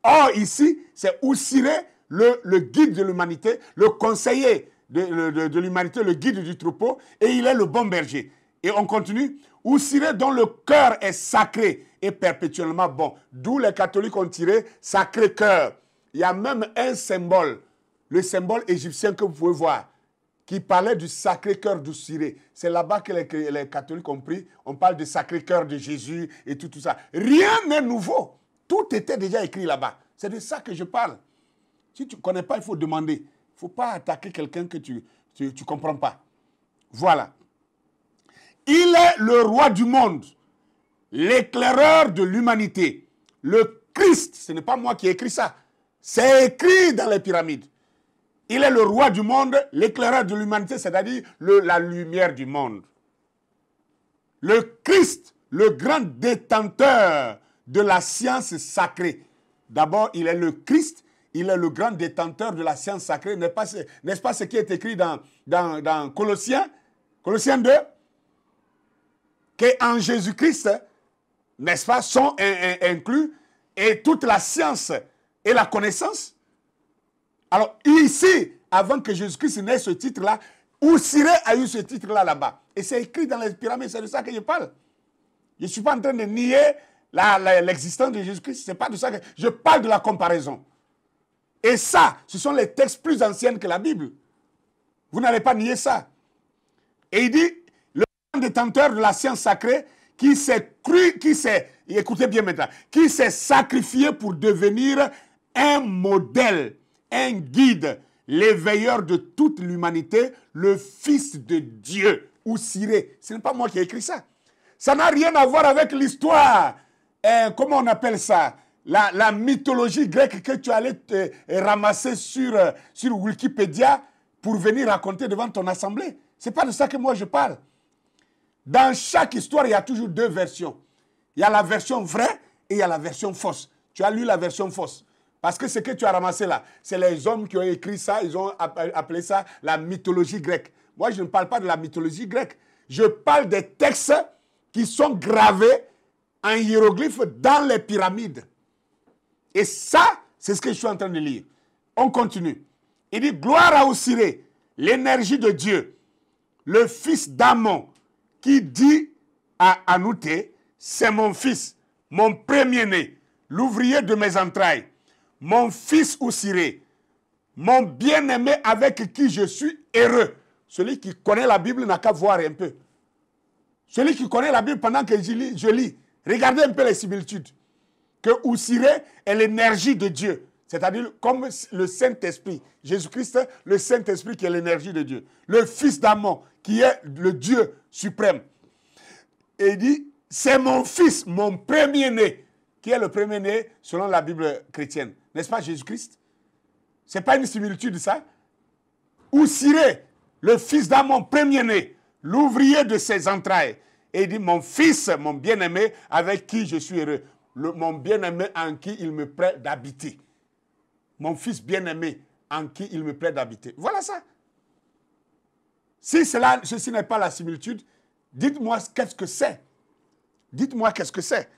Or, ici, c'est Oussiré, le guide de l'humanité, le conseiller de l'humanité, le guide du troupeau, et il est le bon berger. Et on continue. Oussiré dont le cœur est sacré et perpétuellement bon. D'où les catholiques ont tiré sacré cœur. Il y a même un symbole, le symbole égyptien que vous pouvez voir, qui parlait du sacré cœur d'Oussiré. C'est là-bas que les catholiques ont pris. On parle du sacré cœur de Jésus et tout ça. Rien n'est nouveau. Tout était déjà écrit là-bas. C'est de ça que je parle. Si tu ne connais pas, il faut demander. Il ne faut pas attaquer quelqu'un que tu ne comprends pas. Voilà. Il est le roi du monde, l'éclaireur de l'humanité, le Christ. Ce n'est pas moi qui ai écrit ça. C'est écrit dans les pyramides. Il est le roi du monde, l'éclaireur de l'humanité, c'est-à-dire la lumière du monde. Le Christ, le grand détenteur de la science sacrée. D'abord, il est le Christ, il est le grand détenteur de la science sacrée. N'est-ce pas ce qui est écrit dans Colossiens 2? Qu'en Jésus-Christ, n'est-ce pas, sont inclus et toute la science et la connaissance. Alors ici, avant que Jésus-Christ n'ait ce titre-là, Oussiré a eu ce titre-là là-bas. Et c'est écrit dans les pyramides, c'est de ça que je parle. Je ne suis pas en train de nier l'existence de Jésus-Christ, ce n'est pas de ça que je parle, de la comparaison. Et ça, ce sont les textes plus anciens que la Bible. Vous n'allez pas nier ça. Et il dit, détenteur de la science sacrée qui écoutez bien maintenant, qui s'est sacrifié pour devenir un modèle, un guide, l'éveilleur de toute l'humanité, le Fils de Dieu, Oussiré. Ce n'est pas moi qui ai écrit ça. Ça n'a rien à voir avec l'histoire, comment on appelle ça, la mythologie grecque que tu allais ramasser sur Wikipédia pour venir raconter devant ton assemblée. Ce n'est pas de ça que moi je parle. Dans chaque histoire, il y a toujours deux versions. Il y a la version vraie et il y a la version fausse. Tu as lu la version fausse. Parce que ce que tu as ramassé là, c'est les hommes qui ont écrit ça, ils ont appelé ça la mythologie grecque. Moi, je ne parle pas de la mythologie grecque. Je parle des textes qui sont gravés en hiéroglyphes dans les pyramides. Et ça, c'est ce que je suis en train de lire. On continue. Il dit, gloire à Osiré, l'énergie de Dieu, le fils d'Amon, qui dit à Anouté, c'est mon fils, mon premier-né, l'ouvrier de mes entrailles, mon fils Osiré, mon bien-aimé avec qui je suis heureux. Celui qui connaît la Bible n'a qu'à voir un peu. Celui qui connaît la Bible pendant que je lis, regardez un peu les similitudes. Que Osiré est l'énergie de Dieu. C'est-à-dire comme le Saint-Esprit. Jésus-Christ, le Saint-Esprit qui est l'énergie de Dieu. Le fils d'Amon, qui est le Dieu suprême. Et il dit, c'est mon fils, mon premier-né. Qui est le premier-né selon la Bible chrétienne? N'est-ce pas Jésus-Christ? Ce n'est pas une similitude ça? Osiré, le fils d'Amon, premier-né, l'ouvrier de ses entrailles. Et il dit, mon fils, mon bien-aimé, avec qui je suis heureux. Mon bien-aimé en qui il me plaît d'habiter. Mon fils bien-aimé en qui il me plaît d'habiter. Voilà ça. Si ceci n'est pas la similitude, dites-moi qu'est-ce que c'est. Dites-moi qu'est-ce que c'est.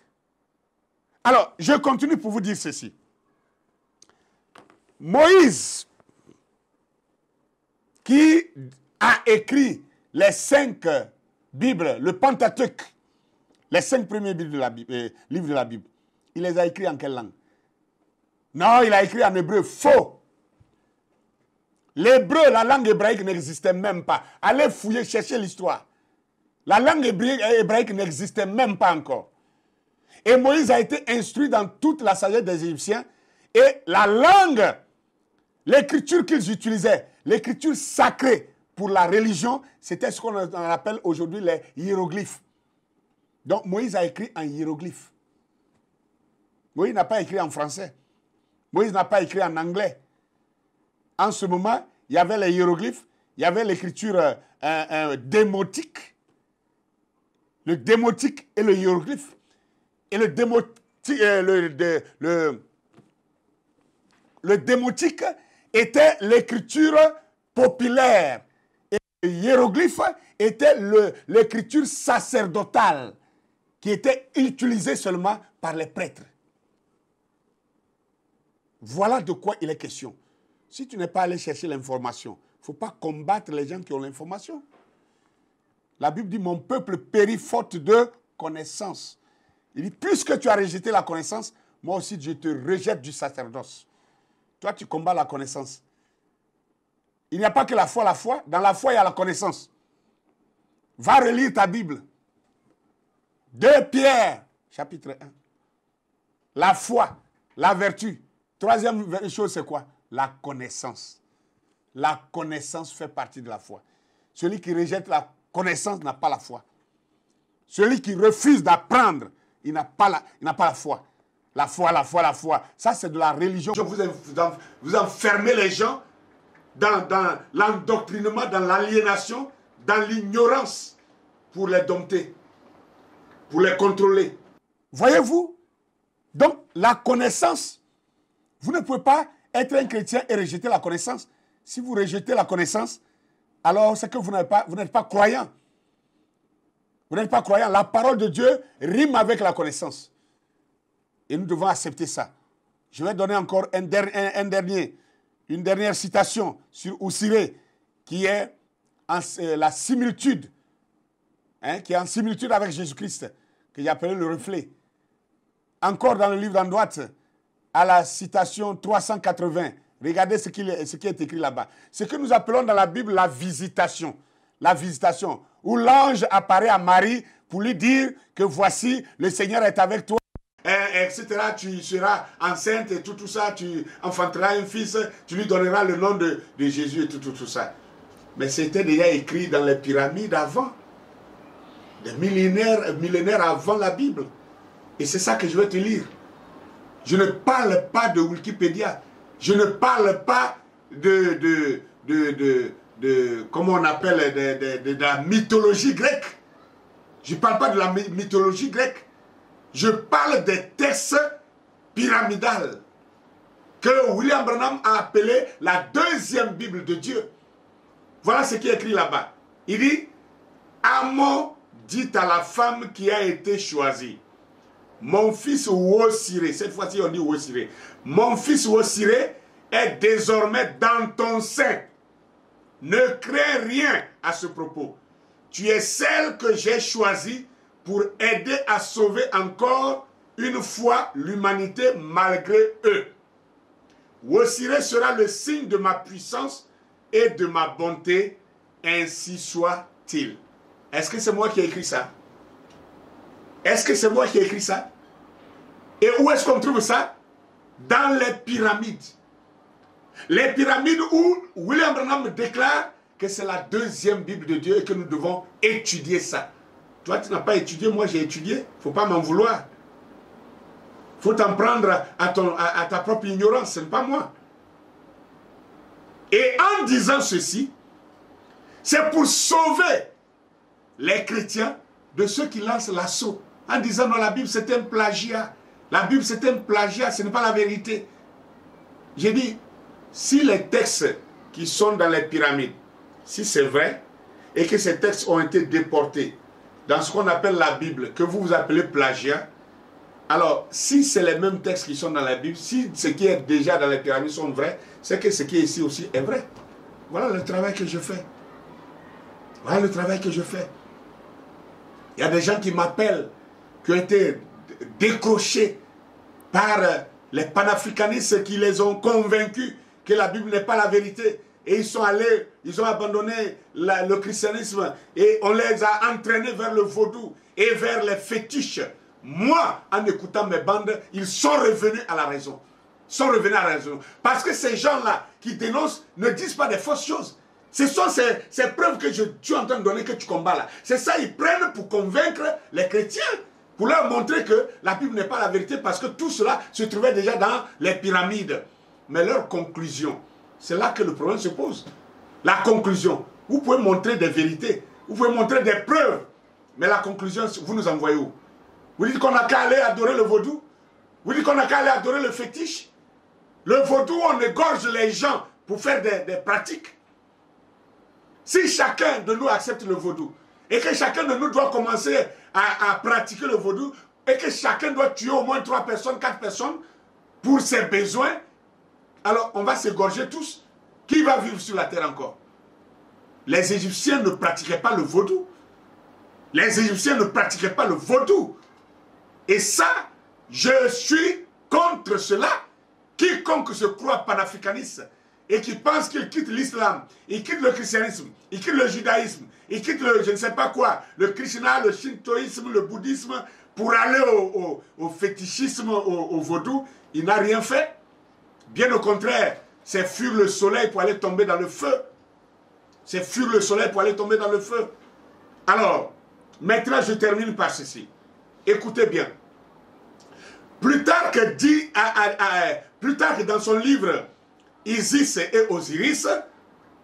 Alors, je continue pour vous dire ceci. Moïse, qui a écrit les 5 Bibles, le Pentateuque, les 5 premiers livres de la Bible, il les a écrits en quelle langue? Non, il a écrit en hébreu. Faux. L'hébreu, la langue hébraïque n'existait même pas. Allez fouiller, chercher l'histoire. La langue hébraïque n'existait même pas encore. Et Moïse a été instruit dans toute la sagesse des Égyptiens. Et la langue, l'écriture qu'ils utilisaient, l'écriture sacrée pour la religion, c'était ce qu'on appelle aujourd'hui les hiéroglyphes. Donc Moïse a écrit en hiéroglyphes. Moïse n'a pas écrit en français. Moïse n'a pas écrit en anglais. En ce moment, il y avait les hiéroglyphes, il y avait l'écriture démotique. Le démotique et le hiéroglyphe. Et le démotique était l'écriture populaire. Et le hiéroglyphe était l'écriture sacerdotale qui était utilisée seulement par les prêtres. Voilà de quoi il est question. Si tu n'es pas allé chercher l'information, il ne faut pas combattre les gens qui ont l'information. La Bible dit, mon peuple périt faute de connaissance. Il dit, puisque tu as rejeté la connaissance, moi aussi je te rejette du sacerdoce. Toi, tu combats la connaissance. Il n'y a pas que la foi. Dans la foi, il y a la connaissance. Va relire ta Bible. 2 Pierre, chapitre 1. La foi, la vertu. Troisième chose, c'est quoi? La connaissance. La connaissance fait partie de la foi. Celui qui rejette la connaissance n'a pas la foi. Celui qui refuse d'apprendre, il n'a pas la foi. La foi. Ça, c'est de la religion. Vous enfermez les gens dans l'endoctrinement, dans l'aliénation, dans l'ignorance pour les dompter, pour les contrôler. Voyez-vous? Donc, la connaissance, vous ne pouvez pas être un chrétien et rejeter la connaissance. Si vous rejetez la connaissance, alors c'est que vous n'êtes pas croyant. Vous n'êtes pas croyant. La parole de Dieu rime avec la connaissance. Et nous devons accepter ça. Je vais donner encore une dernière citation sur Osiré, qui est la similitude, qui est en similitude avec Jésus-Christ, que j'ai appelé le reflet. Encore dans le livre d'Andouat, à la citation 380, regardez ce qui est écrit là-bas. Ce que nous appelons dans la Bible la visitation. La visitation, où l'ange apparaît à Marie pour lui dire que voici, le Seigneur est avec toi, etc. Tu seras enceinte et tout ça, tu enfanteras un fils, tu lui donneras le nom de Jésus et tout ça. Mais c'était déjà écrit dans les pyramides avant, des millénaires avant la Bible. Et c'est ça que je vais te lire. Je ne parle pas de Wikipédia. Je ne parle pas de comment on appelle, de la mythologie grecque. Je ne parle pas de la mythologie grecque. Je parle des textes pyramidales que William Branham a appelé la deuxième Bible de Dieu. Voilà ce qui est écrit là-bas. Il dit, Amon dit à la femme qui a été choisie, mon fils Wosiré, cette fois-ci on dit Wosiré, mon fils Wosiré est désormais dans ton sein. Ne crains rien à ce propos. Tu es celle que j'ai choisie pour aider à sauver encore une fois l'humanité malgré eux. Wosiré sera le signe de ma puissance et de ma bonté, ainsi soit-il. Est-ce que c'est moi qui ai écrit ça? Est-ce que c'est moi qui ai écrit ça? Et où est-ce qu'on trouve ça? Dans les pyramides. Les pyramides où William Branham déclare que c'est la deuxième Bible de Dieu et que nous devons étudier ça. Toi, tu n'as pas étudié, moi j'ai étudié. Il ne faut pas m'en vouloir. Il faut t'en prendre à ta propre ignorance, ce n'est pas moi. Et en disant ceci, c'est pour sauver les chrétiens de ceux qui lancent l'assaut. En disant non, la Bible c'est un plagiat. La Bible c'est un plagiat, ce n'est pas la vérité. J'ai dit, si les textes qui sont dans les pyramides, si c'est vrai, et que ces textes ont été déportés dans ce qu'on appelle la Bible, que vous appelez plagiat, alors si c'est les mêmes textes qui sont dans la Bible, si ce qui est déjà dans les pyramides sont vrais, c'est que ce qui est ici aussi est vrai. Voilà le travail que je fais. Voilà le travail que je fais. Il y a des gens qui m'appellent, qui ont été décrochés par les panafricanistes qui les ont convaincus que la Bible n'est pas la vérité. Et ils sont allés, ils ont abandonné le christianisme et on les a entraînés vers le vaudou et vers les fétiches. Moi, en écoutant mes bandes, ils sont revenus à la raison. Ils sont revenus à la raison. Parce que ces gens-là qui dénoncent ne disent pas des fausses choses. Ce sont ces preuves que je suis en train de donner que tu combats là. C'est ça, ils prennent pour convaincre les chrétiens. Pour leur montrer que la Bible n'est pas la vérité parce que tout cela se trouvait déjà dans les pyramides. Mais leur conclusion, c'est là que le problème se pose. La conclusion, vous pouvez montrer des vérités, vous pouvez montrer des preuves, mais la conclusion, vous nous envoyez où? Vous dites qu'on n'a qu'à aller adorer le vaudou? Vous dites qu'on n'a qu'à aller adorer le fétiche? Le vaudou, on égorge les gens pour faire des pratiques. Si chacun de nous accepte le vaudou, et que chacun de nous doit commencer à pratiquer le vaudou, et que chacun doit tuer au moins 3 personnes, 4 personnes, pour ses besoins, alors on va s'égorger tous. Qui va vivre sur la terre encore? Les Égyptiens ne pratiquaient pas le vaudou. Les Égyptiens ne pratiquaient pas le vaudou. Et ça, je suis contre cela. Quiconque se croit panafricaniste et qui pense qu'il quitte l'islam, il quitte le christianisme, il quitte le judaïsme, il quitte le je ne sais pas quoi, le krishna, le shintoïsme, le bouddhisme, pour aller au fétichisme, au vaudou, il n'a rien fait. Bien au contraire, c'est fuir le soleil pour aller tomber dans le feu. C'est fuir le soleil pour aller tomber dans le feu. Alors, maintenant je termine par ceci. Écoutez bien. Plus tard que dans son livre Isis et Osiris,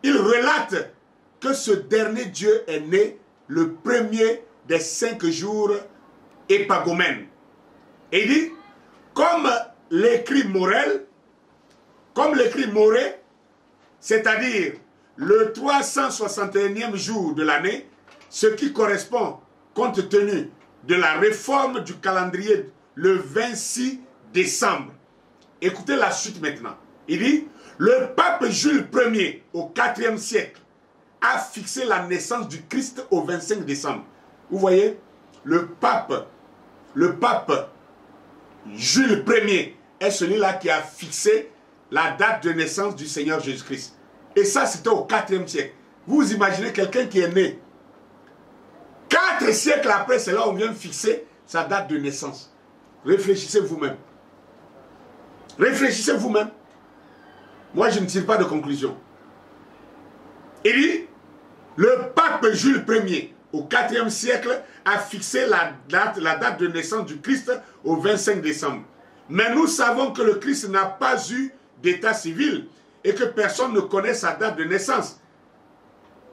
il relate que ce dernier dieu est né le premier des 5 jours épagomènes. Et il dit, comme l'écrit Morel, c'est-à-dire le 361e jour de l'année, ce qui correspond, compte tenu de la réforme du calendrier, le 26 décembre. Écoutez la suite maintenant. Il dit, le pape Jules Ier, au IVe siècle, a fixé la naissance du Christ au 25 décembre. Vous voyez, le pape Jules Ier est celui-là qui a fixé la date de naissance du Seigneur Jésus-Christ. Et ça, c'était au IVe siècle. Vous imaginez quelqu'un qui est né 4 siècles après, c'est là où on vient fixer sa date de naissance. Réfléchissez vous-même. Réfléchissez vous-même. Moi, je ne tire pas de conclusion. Il dit, le pape Jules Ier, au IVe siècle, a fixé la date de naissance du Christ au 25 décembre. Mais nous savons que le Christ n'a pas eu d'état civil et que personne ne connaît sa date de naissance.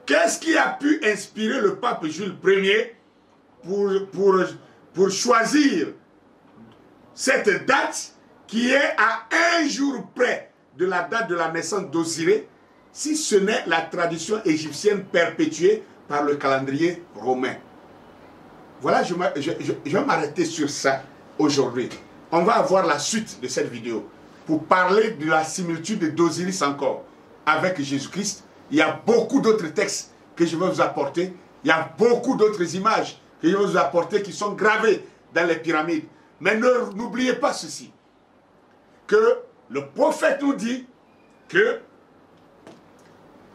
Qu'est-ce qui a pu inspirer le pape Jules Ier pour choisir cette date qui est à 1 jour près de la date de la naissance d'Osiré si ce n'est la tradition égyptienne perpétuée par le calendrier romain. Voilà, je vais m'arrêter sur ça aujourd'hui. On va avoir la suite de cette vidéo pour parler de la similitude d'Osiris encore avec Jésus-Christ. Il y a beaucoup d'autres textes que je vais vous apporter. Il y a beaucoup d'autres images que je vais vous apporter qui sont gravées dans les pyramides. Mais n'oubliez pas ceci, que le prophète nous dit que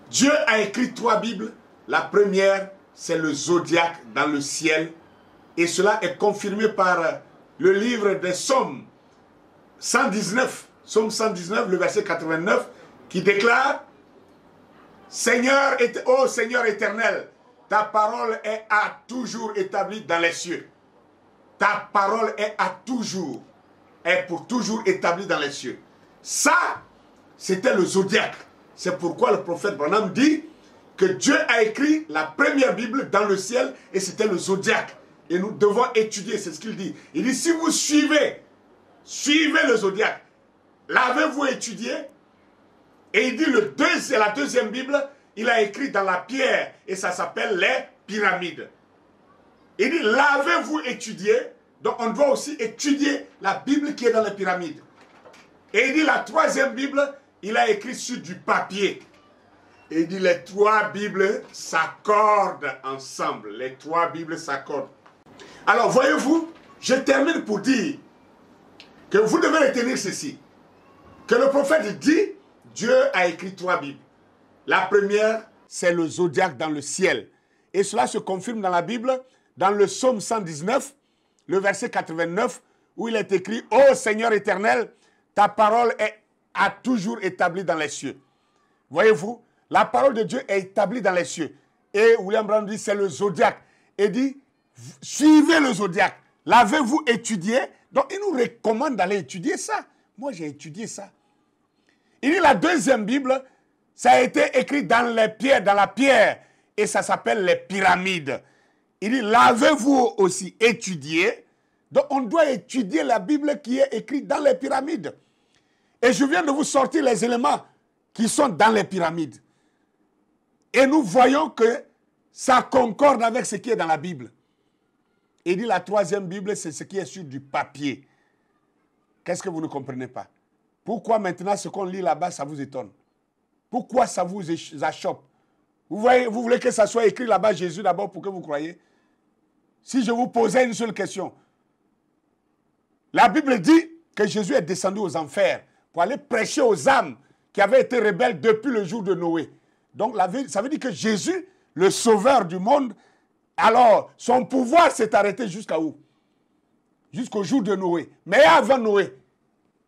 Dieu a écrit 3 Bibles. La première, c'est le zodiaque dans le ciel. Et cela est confirmé par le livre des Psaumes 119, Psaume 119, le verset 89, qui déclare « Ô Seigneur éternel, ta parole est à toujours établie dans les cieux. » Ta parole est pour toujours établie dans les cieux. Ça, c'était le zodiaque. C'est pourquoi le prophète Branham dit que Dieu a écrit la première Bible dans le ciel et c'était le zodiaque. Et nous devons étudier, c'est ce qu'il dit. Il dit, si vous suivez le zodiaque, l'avez-vous étudié? Et il dit, la deuxième Bible, il a écrit dans la pierre et ça s'appelle les pyramides. Il dit, l'avez-vous étudié? Donc on doit aussi étudier la Bible qui est dans les pyramides. Et il dit, la troisième Bible, il a écrit sur du papier. Et il dit, les 3 Bibles s'accordent ensemble. Les 3 Bibles s'accordent. Alors voyez-vous, je termine pour dire que vous devez retenir ceci. Que le prophète dit, Dieu a écrit 3 Bibles. La première, c'est le zodiaque dans le ciel. Et cela se confirme dans la Bible, dans le psaume 119, le verset 89, où il est écrit « Ô Seigneur éternel, ta parole est à toujours établie dans les cieux. » Voyez-vous, la parole de Dieu est établie dans les cieux. Et William Branham dit c'est le zodiaque. Et dit, suivez le zodiaque. L'avez-vous étudié? Donc il nous recommande d'aller étudier ça. Moi j'ai étudié ça. Il dit la deuxième Bible, ça a été écrit dans les pierres, dans la pierre. Et ça s'appelle les pyramides. Il dit, l'avez-vous aussi étudié? Donc on doit étudier la Bible qui est écrite dans les pyramides. Et je viens de vous sortir les éléments qui sont dans les pyramides. Et nous voyons que ça concorde avec ce qui est dans la Bible. Il dit la troisième Bible, c'est ce qui est sur du papier. Qu'est-ce que vous ne comprenez pas? Pourquoi maintenant ce qu'on lit là-bas, ça vous étonne? Pourquoi ça vous achoppe? Vous voulez que ça soit écrit là-bas Jésus d'abord pour que vous croyez? Si je vous posais une seule question. La Bible dit que Jésus est descendu aux enfers pour aller prêcher aux âmes qui avaient été rebelles depuis le jour de Noé. Donc ça veut dire que Jésus, le sauveur du monde, alors son pouvoir s'est arrêté jusqu'à où? Jusqu'au jour de Noé. Mais avant Noé,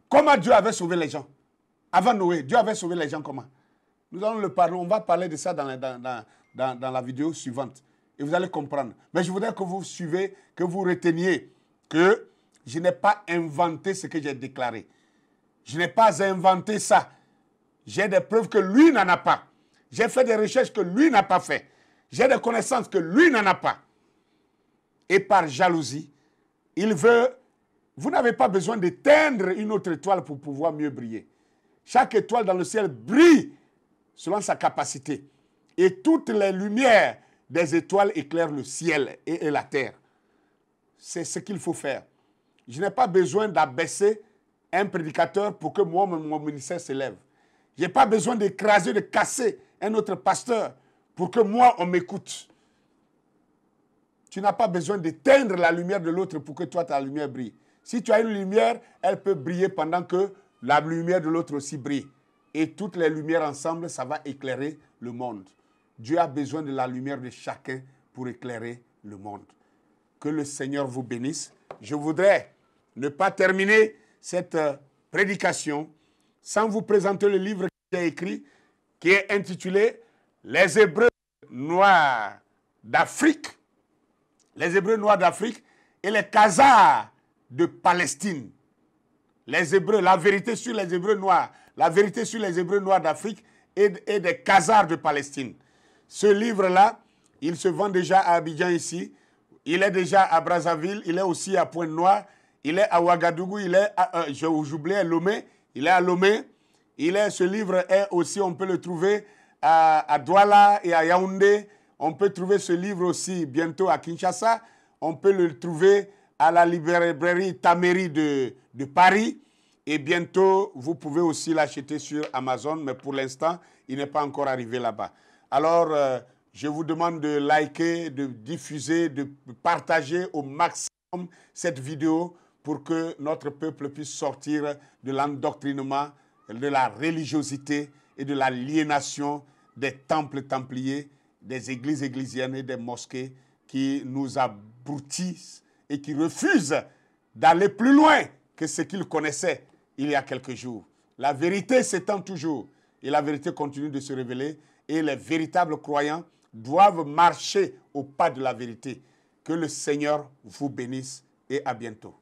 comment Dieu avait sauvé les gens? Avant Noé, Dieu avait sauvé les gens comment? Nous allons le parler, on va parler de ça dans la vidéo suivante. Et vous allez comprendre. Mais je voudrais que vous suivez, que vous reteniez que je n'ai pas inventé ce que j'ai déclaré. Je n'ai pas inventé ça. J'ai des preuves que lui n'en a pas. J'ai fait des recherches que lui n'a pas fait. J'ai des connaissances que lui n'en a pas. Et par jalousie, il veut... Vous n'avez pas besoin d'éteindre une autre étoile pour pouvoir mieux briller. Chaque étoile dans le ciel brille selon sa capacité. Et toutes les lumières des étoiles éclairent le ciel et la terre. C'est ce qu'il faut faire. Je n'ai pas besoin d'abaisser un prédicateur pour que moi, mon ministère s'élève. Je n'ai pas besoin d'écraser, de casser un autre pasteur pour que moi, on m'écoute. Tu n'as pas besoin d'éteindre la lumière de l'autre pour que toi, ta lumière brille. Si tu as une lumière, elle peut briller pendant que la lumière de l'autre aussi brille. Et toutes les lumières ensemble, ça va éclairer le monde. Dieu a besoin de la lumière de chacun pour éclairer le monde. Que le Seigneur vous bénisse. Je voudrais ne pas terminer cette prédication sans vous présenter le livre que j'ai écrit, qui est intitulé « Les Hébreux noirs d'Afrique ». Les Hébreux noirs d'Afrique et les Khazars de Palestine. Les Hébreux, la vérité sur les Hébreux noirs, la vérité sur les Hébreux noirs d'Afrique et des Khazars de Palestine. Ce livre-là, il se vend déjà à Abidjan ici, il est déjà à Brazzaville, il est aussi à Pointe-Noire, il est à Ouagadougou, il est j'oubliais Lomé, il est à Lomé. Ce livre est aussi, on peut le trouver à Douala et à Yaoundé. On peut trouver ce livre aussi bientôt à Kinshasa. On peut le trouver à la librairie Tameri de Paris. Et bientôt, vous pouvez aussi l'acheter sur Amazon. Mais pour l'instant, il n'est pas encore arrivé là-bas. Alors, je vous demande de liker, de diffuser, de partager au maximum cette vidéo pour que notre peuple puisse sortir de l'endoctrinement, de la religiosité et de l'aliénation des temples templiers, des églises églisiennes et des mosquées qui nous abrutissent et qui refusent d'aller plus loin que ce qu'ils connaissaient il y a quelques jours. La vérité s'étend toujours et la vérité continue de se révéler et les véritables croyants doivent marcher au pas de la vérité. Que le Seigneur vous bénisse et à bientôt.